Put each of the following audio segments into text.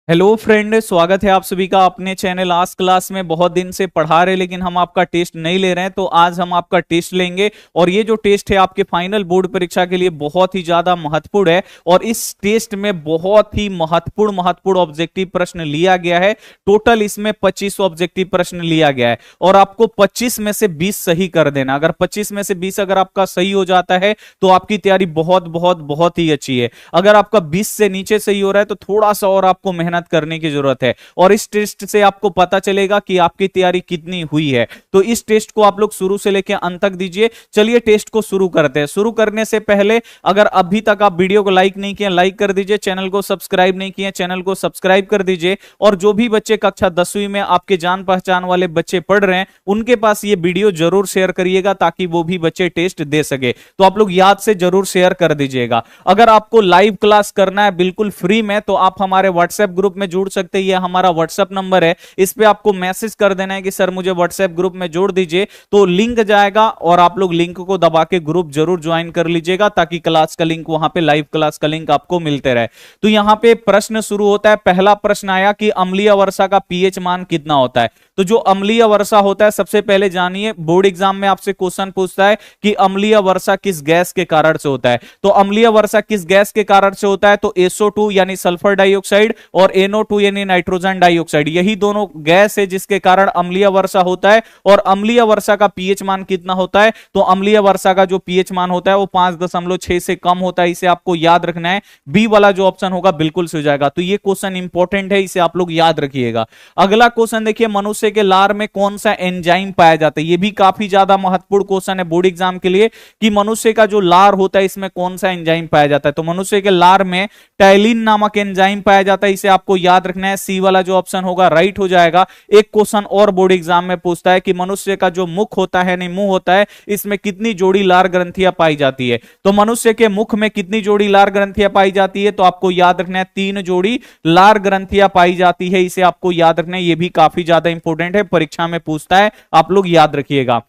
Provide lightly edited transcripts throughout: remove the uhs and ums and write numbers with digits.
Hello friend, स्वागत है आप सभी का अपने चैनल आज क्लास में। बहुत दिन से पढ़ा रहे लेकिन हम आपका टेस्ट नहीं ले रहे हैं, तो आज हम आपका टेस्ट लेंगे। और ये जो टेस्ट है आपके फाइनल बोर्ड परीक्षा के लिए बहुत ही ज्यादा महत्वपूर्ण है। और इस टेस्ट में बहुत ही महत्वपूर्ण ऑब्जेक्टिव प्रश्न लिया गया है। टोटल इसमें 25 ऑब्जेक्टिव प्रश्न लिया गया है और आपको 25 में से 20 सही कर देना। अगर 25 में से 20 अगर आपका सही हो जाता है तो आपकी तैयारी बहुत बहुत बहुत ही अच्छी है। अगर आपका 20 से नीचे सही हो रहा है तो थोड़ा सा और आपको मेहनत करने की जरूरत है। और इस टेस्ट से आपको पता चलेगा कि आपकी तैयारी कितनी हुई है। तो इस टेस्ट को आप लोग शुरू से लेकर अंत तक दीजिए। चलिए टेस्ट को शुरू करते हैं। शुरू करने से पहले अगर अभी तक आप वीडियो को लाइक नहीं किए, लाइक कर दीजिए। चैनल को सब्सक्राइब नहीं किए, चैनल को सब्सक्राइब कर दीजिए। और जो भी बच्चे कक्षा 10वीं में आपके जान पहचान वाले बच्चे पढ़ रहे हैं उनके पास ये वीडियो जरूर शेयर करिएगा ताकि वो भी बच्चे टेस्ट दे सके। तो आप लोग याद से जरूर शेयर कर दीजिएगा। अगर आपको लाइव क्लास करना है बिल्कुल फ्री में तो आप हमारे व्हाट्सएप ग्रुप में जुड़ सकते हैं। ये हमारा व्हाट्सएप नंबर है, इस पे आपको मैसेज कर देना है कि सर मुझे व्हाट्सएप ग्रुप में जोड़ दीजिए, तो लिंक जाएगा और आप लोग लिंक को दबा के ग्रुप जरूर ज्वाइन कर लीजिएगा ताकि क्लास का लिंक वहां पे लाइव क्लास का लिंक आपको मिलते रहे। तो यहां पे प्रश्न शुरू होता है। पहला प्रश्न आया कि अम्लीय वर्षा का पीएच मान कितना होता है। तो जो अम्लीय वर्षा होता है सबसे पहले जानिए, बोर्ड एग्जाम में आपसे क्वेश्चन पूछता है कि अम्लीय वर्षा किस गैस के कारण से होता है। तो अम्लीय वर्षा किस गैस के कारण से होता है, तो SO2 यानी सल्फर डाइऑक्साइड और NO2 यानी नाइट्रोजन डाइऑक्साइड, यही दोनों गैस है जिसके कारण अम्लीय वर्षा होता है। और अम्लीय वर्षा का पीएच मान कितना होता है, तो अम्लीय वर्षा का जो पीएच मान होता है वो 5.6 से कम होता है। इसे आपको याद रखना है। बी वाला जो ऑप्शन होगा बिल्कुल से हो जाएगा। तो ये क्वेश्चन इंपॉर्टेंट है, इसे आप लोग याद रखिएगा। अगला क्वेश्चन देखिए, मनुष्य के लार में कौन सा एंजाइम पाया जाता है। ये भी काफी ज्यादा महत्वपूर्ण क्वेश्चन है बोर्ड एग्जाम के लिए कि मनुष्य का जो लार होता है इसमें कौन सा एंजाइम पाया जाता है। तो मनुष्य के लार में टैलिन नामक एंजाइम पाया जाता है। इसे आपको याद रखना है। सी वाला जो ऑप्शन होगा राइट हो जाएगा। एक क्वेश्चन और बोर्ड एग्जाम में पूछता है कि मनुष्य का जो मुख होता है, नहीं मुंह होता है, इसमें कितनी जोड़ी लार ग्रंथियां पाई जाती है। तो मनुष्य के मुख में कितनी जोड़ी लार ग्रंथियां पाई जाती है, तो आपको याद रखना है 3 जोड़ी लार ग्रंथियां पाई जाती है। इसे आपको याद रखना है, यह भी काफी ज्यादा इंपॉर्टेंट है, परीक्षा में पूछता है, आप लोग याद रखिएगा।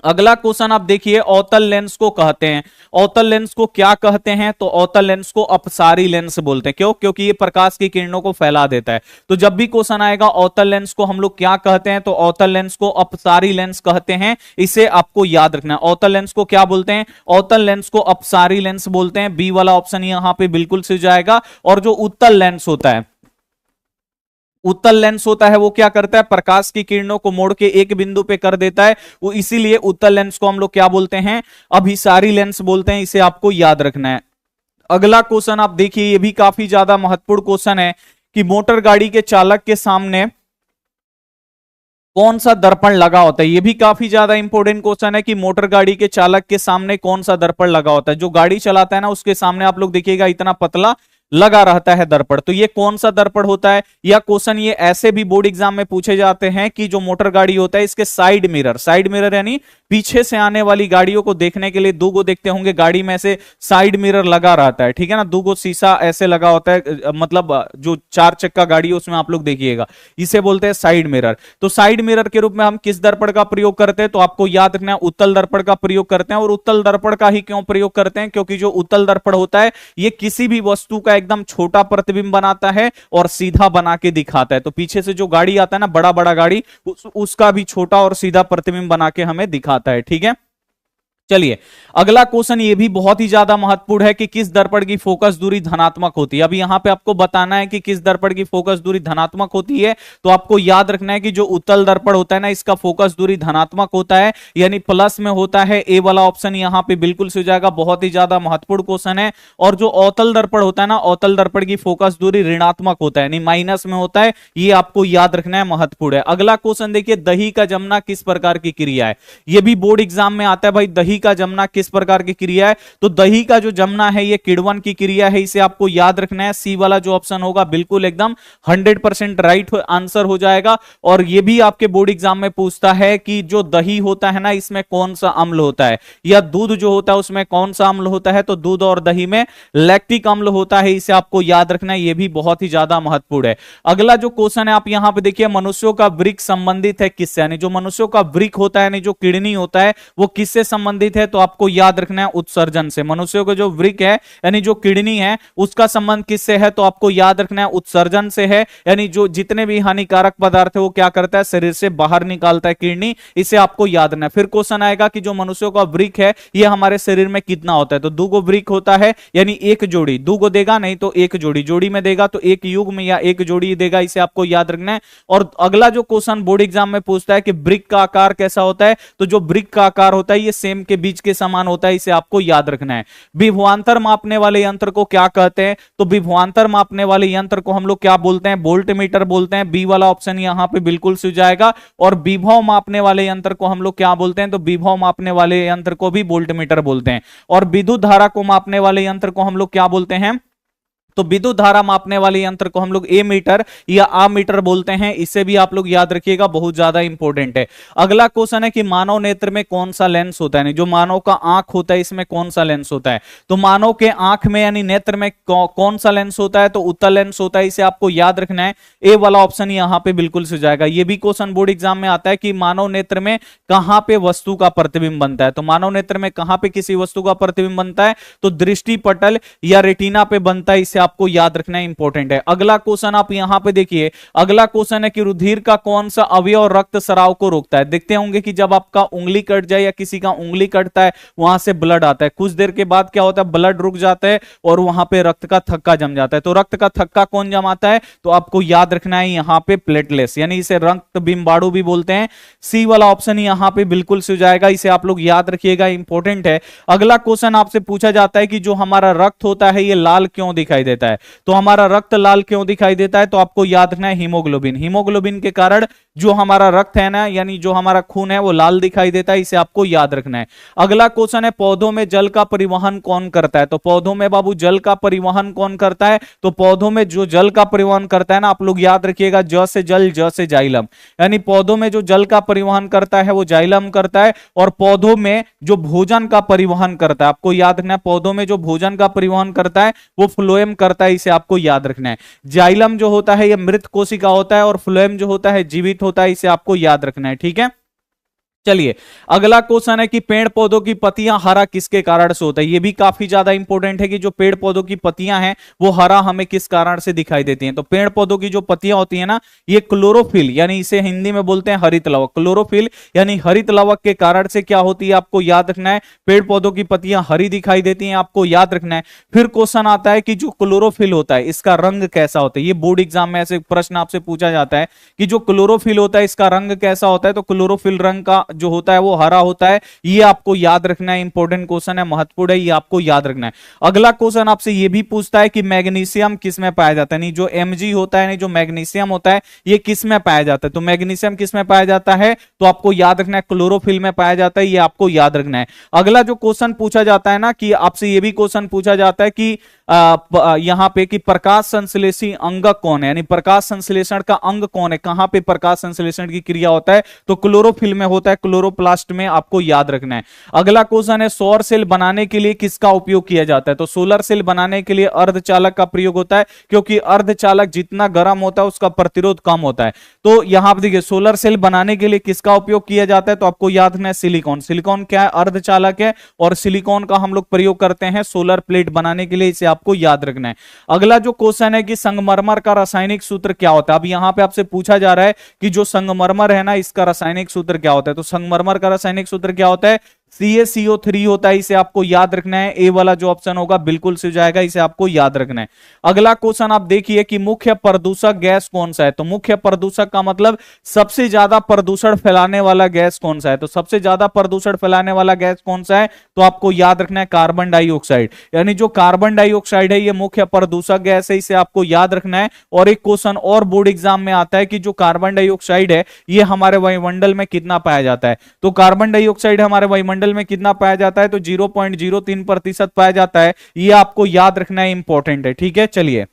अगला क्वेश्चन आप देखिए, अवतल लेंस को कहते हैं। अवतल लेंस को क्या कहते हैं, तो अवतल लेंस को अपसारी लेंस बोलते हैं। क्यों? क्योंकि ये प्रकाश की किरणों को फैला देता है। तो जब भी क्वेश्चन आएगा अवतल लेंस को हम लोग क्या कहते हैं, तो अवतल लेंस को अपसारी लेंस कहते हैं। इसे आपको याद रखना है। अवतल लेंस को क्या बोलते हैं, अवतल लेंस को अपसारी लेंस बोलते हैं। बी वाला ऑप्शन यहां पे बिल्कुल से जाएगा। और जो उत्तल लेंस होता है, उत्तल लेंस होता है वो क्या करता है, प्रकाश की किरणों को मोड़ के एक बिंदु पे कर देता है। वो इसीलिए उत्तल लेंस को हम लोग क्या बोलते हैं, अभिसारी लेंस बोलते हैं। इसे आपको याद रखना है। अगला क्वेश्चन आप देखिए, ये भी काफी ज्यादा महत्वपूर्ण क्वेश्चन है कि मोटर गाड़ी के चालक के सामने कौन सा दर्पण लगा होता है। ये भी काफी ज्यादा इंपॉर्टेंट क्वेश्चन है कि मोटर गाड़ी के चालक के सामने कौन सा दर्पण लगा होता है। जो गाड़ी चलाता है ना उसके सामने आप लोग देखिएगा इतना पतला लगा रहता है दर्पण। तो ये कौन सा दर्पण होता है, या क्वेश्चन ये ऐसे भी बोर्ड एग्जाम में पूछे जाते हैं कि जो मोटर गाड़ी होता है इसके साइड मिरर यानी पीछे से आने वाली गाड़ियों को देखने के लिए, दो देखते होंगे गाड़ी में से साइड मिरर लगा रहता है, ठीक है ना, दो शीशा ऐसे लगा होता है, मतलब जो 4 चक्का गाड़ी है उसमें आप लोग देखिएगा, इसे बोलते हैं साइड मिरर। तो साइड मिरर के रूप में हम किस दर्पण का प्रयोग करते हैं, तो आपको याद रखना है उत्तल दर्पण का प्रयोग करते हैं। और उत्तल दर्पण का ही क्यों प्रयोग करते हैं, क्योंकि जो उत्तल दर्पण होता है ये किसी भी वस्तु का एकदम छोटा प्रतिबिंब बनाता है और सीधा बना के दिखाता है। तो पीछे से जो गाड़ी आता है ना, बड़ा बड़ा गाड़ी, उसका भी छोटा और सीधा प्रतिबिंब बना के हमें दिखाता है, ठीक है। चलिए अगला क्वेश्चन ये भी बहुत ही ज्यादा महत्वपूर्ण है कि किस दर्पण की फोकस दूरी धनात्मक होती है। अब यहां पे आपको बताना है कि किस दर्पण की फोकस दूरी धनात्मक होती है। तो आपको याद रखना है कि जो उत्तल दर्पण होता है ना इसका फोकस दूरी धनात्मक होता है, यानी प्लस में होता है। ए वाला ऑप्शन यहां पे बिल्कुल से हो जाएगा। बहुत ही ज्यादा महत्वपूर्ण क्वेश्चन है। और जो अवतल दर्पण होता है ना, अवतल दर्पण की फोकस दूरी ऋणात्मक होता है, यानी माइनस में होता है। ये आपको याद रखना है, महत्वपूर्ण है। अगला क्वेश्चन देखिए, दही का जमना किस प्रकार की क्रिया है। यह भी बोर्ड एग्जाम में आता है भाई, दही का जमना किस प्रकार की क्रिया है। तो दही का जो जमना है ये किण्वन की क्रिया है। इसे आपको याद रखना है। सी वाला जो ऑप्शन होगा बिल्कुल एकदम 100% राइट आंसर हो जाएगा। और ये भी आपके बोर्ड एग्जाम में पूछता है कि जो दही होता है ना इसमें कौन सा अम्ल होता है, या दूध जो होता है उसमें कौन सा अम्ल होता है। तो दूध और दही में लैक्टिक अम्ल होता है। इसे आपको याद रखना है, यह भी बहुत ही ज्यादा महत्वपूर्ण है। अगला जो क्वेश्चन है आप यहां पे देखिए, मनुष्यों का वृक्क संबंधित है किससे, यानी जो मनुष्यों का वृक्क होता है, यानी जो किडनी होता है वो किससे संबंधित संबंधित है? तो आपको याद रखना है उत्सर्जन से। मनुष्यों का जो वृक्क है यानी जो किडनी है उसका संबंध किससे है? तो आपको याद रखना है उत्सर्जन से है, यानी जो जितने भी हानिकारक पदार्थ है वो क्या करता है? शरीर से बाहर निकालता है किडनी, इसे आपको याद रखना है। फिर क्वेश्चन आएगा कि जो मनुष्यों का वृक्क है ये हमारे शरीर में कितना होता है? तो 2 वृक्क होता है, यानी एक जोड़ी, 2 देगा नहीं तो एक जोड़ी, जोड़ी में देगा तो एक युग्म या एक जोड़ी देगा, इसे आपको याद रखना है। और अगला जो क्वेश्चन बोर्ड एग्जाम में पूछता है कि वृक्क का आकार कैसा होता है? तो जो वृक्क का आकार होता है ये सेम के बीच के समान होता है, इसे आपको याद रखना है। विभवांतर मापने वाले यंत्र को क्या कहते हैं? तो विभवांतर मापने वाले यंत्र को हम लोग क्या बोलते हैं? वोल्ट मीटर बोलते हैं। बी वाला ऑप्शन यहां पे बिल्कुल सही जाएगा। और विभव मापने वाले यंत्र को हम लोग क्या बोलते हैं? तो विभव मापने वाले यंत्र को भी वोल्ट मीटर बोलते हैं। और विद्युत धारा को मापने वाले यंत्र को हम लोग क्या बोलते हैं? तो विद्युत धारा मापने वाले यंत्र को हम लोग ए मीटर या आ मीटर बोलते हैं, इसे भी आप लोग याद रखिएगा, बहुत ज्यादा इंपॉर्टेंट है। अगला क्वेश्चन है कि मानव नेत्र में कौन सा लेंस होता है? जो मानव का आंख होता है इसमें कौन सा लेंस होता है? तो मानव के आंख में यानी नेत्र में कौन सा लेंस होता है? तो उत्तल लेंस होता है, इसे आपको याद रखना है। ए वाला ऑप्शन यहां पे बिल्कुल से जाएगा। ये भी क्वेश्चन बोर्ड एग्जाम में आता है कि मानव नेत्र में कहां पे वस्तु का प्रतिबिंब बनता है? तो मानव नेत्र में कहां पे किसी वस्तु का प्रतिबिंब बनता है? तो दृष्टि पटल या रेटिना पे बनता है, इसे आपको याद रखना इंपॉर्टेंट है। अगला क्वेश्चन आप यहां पे देखिए, अगला क्वेश्चन है कि रुधिर का कौन सा अवयव रक्त स्राव को रोकता है? देखते होंगे कि जब आपका उंगली कट जाए या किसी का उंगली कटता है वहां से ब्लड आता है, कुछ देर के बाद क्या होता है? ब्लड रुक जाता है और वहां पे रक्त का थक्का जम जाता है। तो रक्त का थक्का कौन जमाता है? तो आपको याद रखना है यहां पे प्लेटलेट्स, यानी इसे रक्त बिंबाणु भी बोलते हैं। सी वाला ऑप्शन यहां पे बिल्कुल सही जाएगा, इसे आप लोग याद रखिएगा, इंपॉर्टेंट है। अगला क्वेश्चन आपसे पूछा जाता है कि जो हमारा रक्त होता है ये लाल क्यों दिखाई देता है? तो हमारा रक्त लाल क्यों दिखाई देता है? तो आपको याद रखना है हीमोग्लोबिन, हीमोग्लोबिन के कारण जो हमारा रक्त है ना, यानी जो हमारा खून है वो लाल दिखाई देता है, इसे आपको याद रखना है। अगला क्वेश्चन है पौधों में जल का परिवहन कौन करता है? तो पौधों में बाबू जल का परिवहन कौन करता है? तो पौधों में जो जल का परिवहन करता है ना, आप लोग याद रखिएगा, ज से जल, ज से जाइलम, यानी पौधों में जो जल का परिवहन करता है वो जाइलम करता है। और पौधों में जो भोजन का परिवहन करता है, आपको याद रखना है, पौधों में जो भोजन का परिवहन करता है वो फ्लोएम करता है, इसे आपको याद रखना है। जाइलम जो होता है ये मृत कोशिका होता है और फ्लोएम जो होता है जीवित होता है, इसे आपको याद रखना है, ठीक है। चलिए अगला क्वेश्चन है कि पेड़ पौधों की पत्तियां हरा किसके कारण से होता है? ये भी काफी ज्यादा इंपॉर्टेंट है कि जो पेड़ पौधों की पत्तियां हैं वो हरा हमें किस कारण से दिखाई देती हैं? तो पेड़ पौधों की जो पत्तियां होती है ना, ये क्लोरोफिल, यानी इसे हिंदी में बोलते हैं हरित लवक, क्लोरोफिल यानी हरित लवक के कारण से क्या होती है? आपको याद रखना है, पेड़ पौधों की पत्तियां हरी दिखाई देती हैं, आपको याद रखना है। फिर क्वेश्चन आता है कि जो क्लोरोफिल होता है इसका रंग कैसा होता है? ये बोर्ड एग्जाम में ऐसे प्रश्न आपसे पूछा जाता है कि जो क्लोरोफिल होता है इसका रंग कैसा होता है? तो क्लोरोफिल रंग का जो होता है वो हरा होता है, ये आपको याद रखना है, इंपॉर्टेंट क्वेश्चन है, महत्वपूर्ण है, ये आपको याद रखना है। अगला क्वेश्चन आपसे ये भी पूछता है कि मैग्नीशियम किस में पाया जाता है? नहीं, जो Mg होता है, नहीं जो मैग्नीशियम होता है ये किस में पाया जाता है? तो मैग्नीशियम किस में पाया जाता है? तो आपको याद रखना है क्लोरोफिल में पाया जाता है, ये आपको याद रखना है। अगला जो क्वेश्चन पूछा जाता है ना, कि आपसे ये भी क्वेश्चन पूछा जाता है कि यहां पे कि प्रकाश संश्लेषी अंगक कौन है, यानी प्रकाश संश्लेषण का अंग कौन है? कहां पे प्रकाश संश्लेषण की क्रिया होता है? तो क्लोरोफिल में होता है, क्लोरोप्लास्ट में, आपको याद रखना है। अगला क्वेश्चन है सौर सेल बनाने के लिए किसका उपयोग किया जाता है? तो सोलर सेल बनाने के लिए अर्धचालक का प्रयोग होता है, क्योंकि अर्धचालक जितना गर्म होता है उसका प्रतिरोध कम होता है। तो यहां पर देखिए सोलर सेल बनाने के लिए किसका उपयोग किया जाता है? तो आपको याद रखना है सिलिकॉन, सिलिकॉन क्या है? अर्धचालक है, और सिलिकॉन का हम लोग प्रयोग करते हैं सोलर प्लेट बनाने के लिए, इसे आपको याद रखना है। अगला जो क्वेश्चन है कि संगमरमर का रासायनिक सूत्र क्या होता है? अब यहां पे आपसे पूछा जा रहा है कि जो संगमरमर है ना इसका रासायनिक सूत्र क्या होता है? तो संगमरमर का रासायनिक सूत्र क्या होता है? CaCO3 होता है, इसे आपको याद रखना है। ए वाला जो ऑप्शन होगा बिल्कुल सही जाएगा, इसे आपको याद रखना है। अगला क्वेश्चन आप देखिए कि मुख्य प्रदूषक गैस कौन सा है? तो मुख्य प्रदूषक का मतलब सबसे ज्यादा प्रदूषण फैलाने वाला गैस कौन सा है? तो सबसे ज्यादा प्रदूषण फैलाने वाला गैस कौन सा है? तो आपको याद रखना है कार्बन डाइऑक्साइड, यानी जो कार्बन डाइऑक्साइड है ये मुख्य प्रदूषक गैस है, इसे आपको याद रखना है। और एक क्वेश्चन और बोर्ड एग्जाम में आता है कि जो कार्बन डाइऑक्साइड है ये हमारे वायुमंडल में कितना पाया जाता है? तो कार्बन डाइऑक्साइड हमारे वायुमंडल में कितना पाया जाता है? तो 0.03% पाया जाता है, ये आपको याद रखना है, इंपॉर्टेंट है, ठीक है। चलिए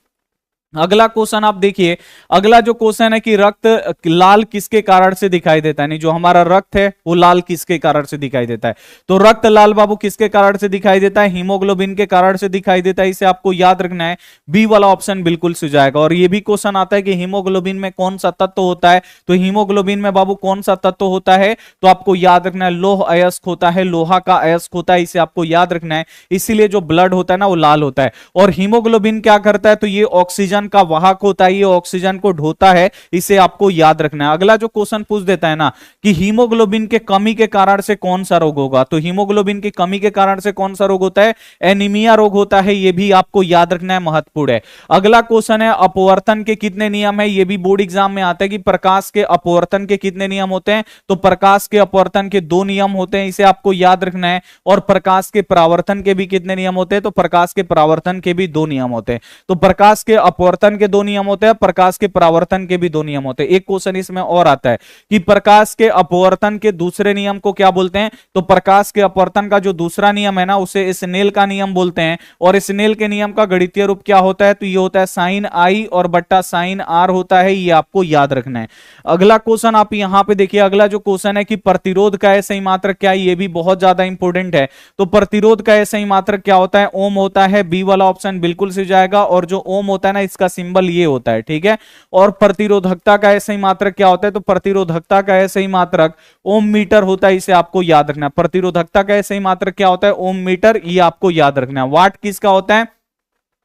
अगला क्वेश्चन आप देखिए, अगला जो क्वेश्चन है कि रक्त लाल किसके कारण से दिखाई देता है, नहीं जो हमारा रक्त है वो लाल किसके कारण से दिखाई देता है। तो रक्त लाल बाबू किसके कारण से दिखाई देता है, हीमोग्लोबिन के कारण से दिखाई देता है। इसे आपको याद रखना है, बी वाला ऑप्शन बिल्कुल सही जाएगा। और ये भी क्वेश्चन आता है कि हीमोग्लोबिन में कौन सा तत्व होता है, तो हीमोग्लोबिन में बाबू कौन सा तत्व होता है, तो आपको याद रखना है लोह अयस्क होता है, लोहा का अयस्क होता है, इसे आपको याद रखना है। इसीलिए जो ब्लड होता है ना वो लाल होता है। और हीमोग्लोबिन क्या करता है, तो ये ऑक्सीजन का वाहक होता है, ये ऑक्सीजन को ढोता है, इसे आपको याद रखना है। अगला जो क्वेश्चन पूछ देता है ना कि हीमोग्लोबिन के कमी के कारण से कौन सा रोग होगा, तो हीमोग्लोबिन की कमी के कारण से कौन सा रोग होता है, एनीमिया रोग होता है, ये भी आपको याद रखना है, महत्वपूर्ण है। अगला क्वेश्चन है अपवर्तन के कितने नियम है, ये भी बोर्ड एग्जाम में आता है कि प्रकाश के अपवर्तन के कितने नियम होते हैं, तो प्रकाश के अपवर्तन के 2 नियम होते हैं, इसे आपको याद रखना है। और प्रकाश के परावर्तन के भी कितने नियम होते हैं, तो प्रकाश के परावर्तन के भी 2 नियम होते हैं। तो प्रकाश के अपवर्तन के 2 नियम होते हैं, प्रकाश के परावर्तन के भी 2 नियम होते हैं। एक क्वेश्चन इसमें और आता है कि प्रकाश के अपवर्तन के दूसरे नियम को क्या बोलते हैं, तो प्रकाश के अपवर्तन का जो दूसरा नियम है ना उसे स्नेल का नियम बोलते हैं। और स्नेल के नियम का गणितीय रूप क्या होता है, तो ये होता है साइन आई और बट्टा साइन आर होता है, ये आपको याद रखना है। अगला क्वेश्चन आप यहां पे देखिए, अगला जो क्वेश्चन है कि प्रतिरोध का सही मात्रक क्या है, ये भी बहुत ज्यादा इंपॉर्टेंट है। तो प्रतिरोध का सही मात्रक क्या होता है, ओम होता है, बी वाला ऑप्शन बिल्कुल सही जाएगा। और जो ओम होता है ना इसका सिंबल ये होता है, ठीक है। और प्रतिरोधकता का सही मात्रक क्या होता है, तो प्रतिरोधकता का सही मात्रक ओम मीटर होता है, इसे आपको याद रखना है। प्रतिरोधकता का सही मात्रक क्या होता है, ओम मीटर, ये आपको याद रखना है। वाट किसका होता है,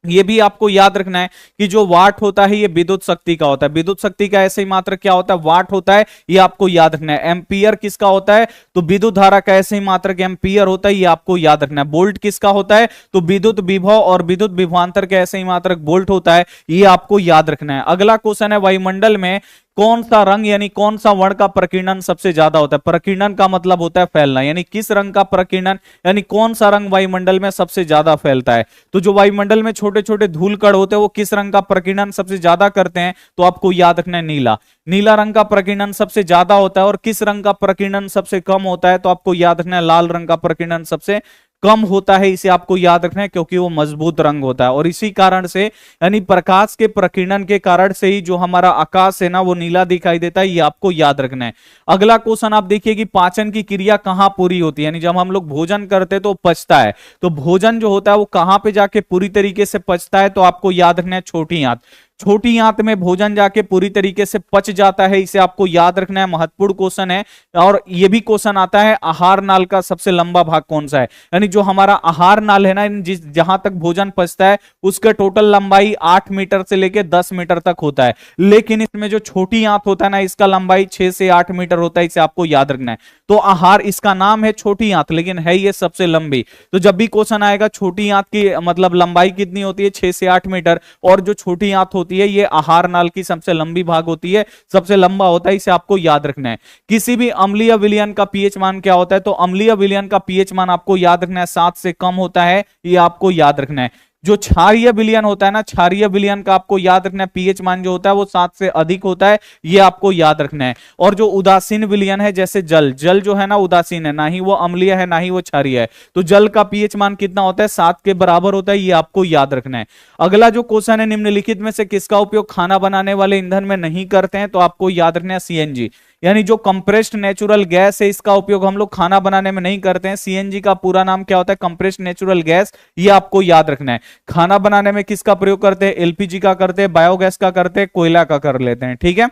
ये भी आपको याद रखना है कि जो वाट होता है ये विद्युत शक्ति का होता है। विद्युत शक्ति का ऐसे ही मात्रक क्या होता है, वाट होता है, ये आपको याद रखना है। एम्पियर किसका होता है, तो विद्युत धारा का ऐसे ही मात्रक एम्पियर होता है, ये आपको याद रखना है। वोल्ट किसका होता है, तो विद्युत विभव और विद्युत विभवांतर का ऐसे ही मात्रक वोल्ट होता है, ये आपको याद रखना है। अगला क्वेश्चन है वायुमंडल में कौन सा रंग यानी कौन सा वर्ण का प्रकीर्णन सबसे ज्यादा होता है। प्रकीर्णन का मतलब होता है फैलना, यानी किस रंग का प्रकीर्णन, यानी कौन सा रंग वायुमंडल में सबसे ज्यादा फैलता है। तो जो वायुमंडल में छोटे छोटे धूल कण होते हैं वो किस रंग का प्रकीर्णन सबसे ज्यादा करते हैं, तो आपको याद रखना है नीला। नीला रंग का प्रकीर्णन सबसे ज्यादा होता है। और किस रंग का प्रकीर्णन सबसे कम होता है, तो आपको याद रखना है लाल रंग का प्रकीर्णन सबसे कम होता है, इसे आपको याद रखना है क्योंकि वो मजबूत रंग होता है। और इसी कारण से यानी प्रकाश के प्रकीर्णन के कारण से ही जो हमारा आकाश है ना वो नीला दिखाई देता है, ये आपको याद रखना है। अगला क्वेश्चन आप देखिए कि पाचन की क्रिया कहां पूरी होती है, यानी जब हम लोग भोजन करते हैं तो पचता है, तो भोजन जो होता है वो कहां पे जाके पूरी तरीके से पचता है, तो आपको याद रखना है छोटी आंत। छोटी आंत में भोजन जाके पूरी तरीके से पच जाता है, इसे आपको याद रखना है, महत्वपूर्ण क्वेश्चन है। और ये भी क्वेश्चन आता है आहार नाल का सबसे लंबा भाग कौन सा है, यानी जो हमारा आहार नाल है ना जिस जहां तक भोजन पचता है उसका टोटल लंबाई 8 मीटर से लेकर 10 मीटर तक होता है। लेकिन इसमें जो छोटी आंत होता है ना इसका लंबाई 6 से 8 मीटर होता है, इसे आपको याद रखना है। तो आहार इसका नाम है छोटी आंत, लेकिन है ये सबसे लंबी। तो जब भी क्वेश्चन आएगा छोटी आंत की मतलब लंबाई कितनी होती है, 6 से 8 मीटर, और जो छोटी आंत होती है ये आहार नाल की सबसे लंबी भाग होती है, सबसे लंबा होता है, इसे आपको याद रखना है। किसी भी अम्लीय विलयन का पीएच मान क्या होता है, तो अम्लीय विलयन का पीएच मान आपको याद रखना है 7 से कम होता है, ये आपको याद रखना है। जो क्षारीय विलयन होता है ना, क्षारीय विलयन का आपको याद रखना है पीएच मान जो होता है वो 7 से अधिक होता है, ये आपको याद रखना है। और जो उदासीन विलयन है जैसे जल, जल जो है ना उदासीन है, ना ही वो अम्लीय है ना ही वो क्षारीय है, तो जल का पीएच मान कितना होता है, 7 के बराबर होता है, ये आपको याद रखना है। अगला जो क्वेश्चन है निम्नलिखित में से किसका उपयोग खाना बनाने वाले ईंधन में नहीं करते हैं, तो आपको याद रखना है सीएनजी, यानी जो कंप्रेस्ड नेचुरल गैस है इसका उपयोग हम लोग खाना बनाने में नहीं करते हैं। सीएनजी का पूरा नाम क्या होता है, कंप्रेस्ड नेचुरल गैस, ये आपको याद रखना है। खाना बनाने में किसका प्रयोग करते हैं, एलपीजी का करते हैं, बायोगैस का करते हैं, कोयला का कर लेते हैं, ठीक है।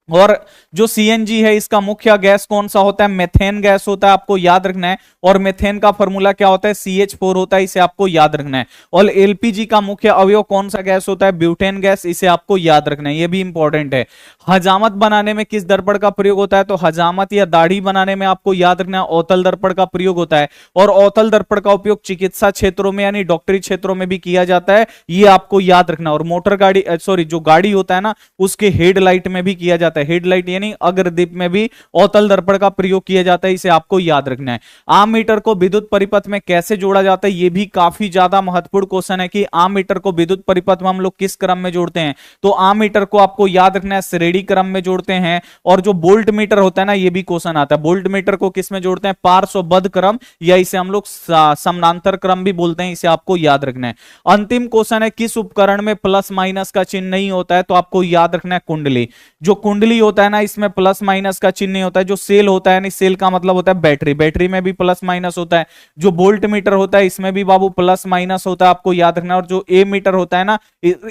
और जो सीएनजी है इसका मुख्य गैस कौन सा होता है, मेथेन गैस होता है, आपको याद रखना है। और मेथेन का फॉर्मूला क्या होता है, CH4 होता है, इसे आपको याद रखना है। और एलपीजी का मुख्य अवयव कौन सा गैस होता है, ब्यूटेन गैस, इसे आपको याद रखना है, ये भी इंपॉर्टेंट है। हजामत बनाने में किस दर्पण का प्रयोग होता है, तो हजामत या दाढ़ी बनाने में आपको याद रखना है औतल दर्पण का प्रयोग होता है। और औतल दर्पण का उपयोग चिकित्सा क्षेत्रों में यानी डॉक्टरी क्षेत्रों में भी किया जाता है, ये आपको याद रखना है। और मोटर गाड़ी जो गाड़ी होता है ना उसके हेडलाइट में भी किया जाता है, जाता है। हेडलाइट यानी अग्रदीप में भी अवतल दर्पण का प्रयोग किया जाता है, इसे आपको याद रखना है। आम मीटर को विद्युत परिपथ में कैसे जोड़ा जाता है, यह भी काफी ज्यादा महत्वपूर्ण क्वेश्चन है कि आम मीटर को विद्युत परिपथ में हम लोग किस क्रम में जोड़ते हैं। तो आम मीटर को आपको याद रखना है श्रेणी क्रम में जोड़ते हैं। और जो वोल्ट मीटर होता है ना, यह भी क्वेश्चन आता है, वोल्ट मीटर को किस में जोड़ते हैं, पार्श्वबद्ध क्रम, या इसे हम लोग समानांतर क्रम भी बोलते हैं, इसे आपको याद रखना है। अंतिम क्वेश्चन है किस उपकरण में प्लस माइनस का चिन्ह नहीं होता है, तो आपको याद रखना है कुंडली। जो कुंडली होता है ना, इसमें प्लस माइनस का चिन्ह नहीं होता है। जो सेल होता है, सेल का मतलब होता है बैटरी, बैटरी में भी प्लस माइनस होता है। जो वोल्ट मीटर होता है, इसमें भी बाबू प्लस माइनस होता है, आपको याद रखना है। और जो ए मीटर होता है ना,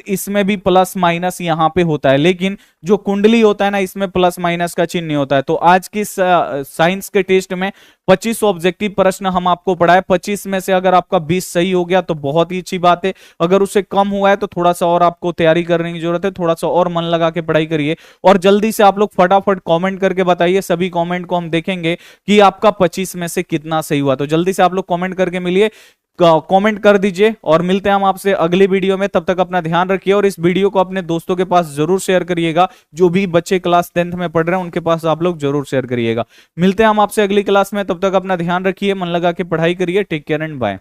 इसमें भी प्लस माइनस यहां पे होता है। लेकिन जो कुंडली होता है ना, इसमें प्लस माइनस का चिन्ह नहीं होता है। तो आज की साइंस के टेस्ट में 25 ऑब्जेक्टिव प्रश्न हम आपको पढ़ाए। 25 में से अगर आपका 20 सही हो गया तो बहुत ही अच्छी बात है। अगर उससे कम हुआ है तो थोड़ा सा और आपको तैयारी करने की जरूरत है, थोड़ा सा और मन लगा के पढ़ाई करिए। और जल्दी से आप लोग फटाफट कमेंट करके बताइए, सभी कमेंट को हम देखेंगे कि आपका 25 में से कितना सही हुआ। तो जल्दी से आप लोग कमेंट करके मिलिए, कमेंट कर दीजिए। और मिलते हैं हम आपसे अगली वीडियो में, तब तक अपना ध्यान रखिए और इस वीडियो को अपने दोस्तों के पास जरूर शेयर करिएगा। जो भी बच्चे क्लास 10th में पढ़ रहे हैं उनके पास आप लोग जरूर शेयर करिएगा। मिलते हैं हम आपसे अगली क्लास में, तब तक अपना ध्यान रखिए, मन लगा के पढ़ाई करिए। Take care and bye.